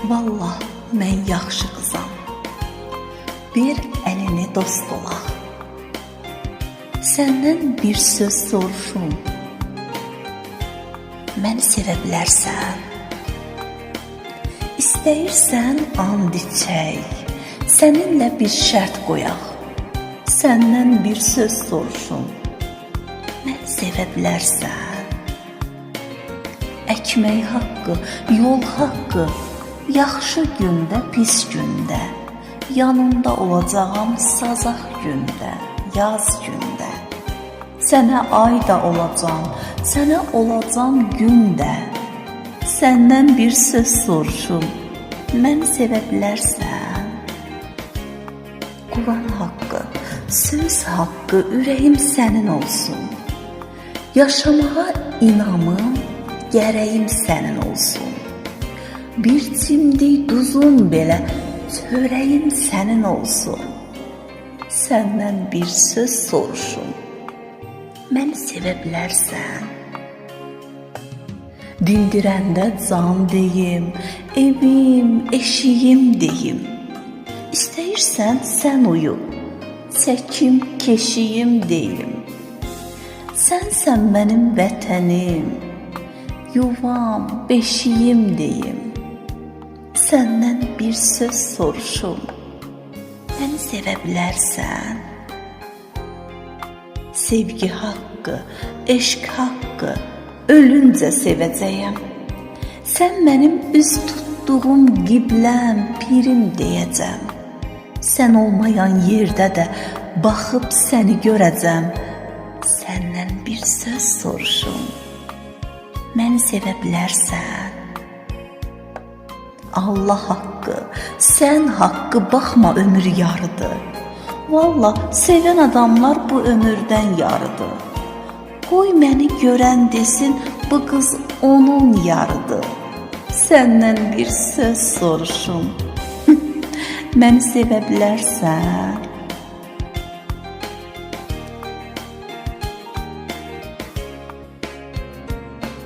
Vallah, mən yaxşı qızam. Bir əlini dost olaq. Səndən bir söz soruşum. Məni sevə bilərsən. İstəyirsən and içək. Səninlə bir şərt qoyaq. Səndən bir söz soruşum. Məni sevə bilərsən. Əkmək haqqı, yol haqqı, yaxşı gündə, pis gündə, yanında olacağam sazaq gündə, yaz gündə. Sənə ay da olacam, sənə olacam gündə. Səndən bir söz soruşum, məni sevə bilərsən. Quran haqqı, söz haqqı, ürəyim sənin olsun. Yaşamağa inamım, gərəyim sənin olsun. Bir cimdik duzun belə, çörəyim sənin olsun. Səndən bir söz soruşum, məni sevə bilərsən. Dindirəndə can deyim, evim, eşiyim deyim. İstəyirsən sən uyu, çəkim, keşiyim deyim. Sənsən mənim vətənim, yuvam, beşiyim deyim. Səndən bir söz soruşum, məni sevə bilərsən. Sevgi haqqı, eşq haqqı, ölüncə sevəcəyəm. Sən mənim üz tutduğum qibləm, pirim deyəcəm. Sən olmayan yerdə də baxıb səni görəcəm. Səndən bir söz soruşum, məni sevə bilərsən. Allah haqqı, sən haqqı baxma ömür yarıdı. Vallah, sevən adamlar bu ömürdən yarıdı. Qoy məni görən desin, bu qız onun yarıdı. Səndən bir söz soruşum, məni sevə bilərsən.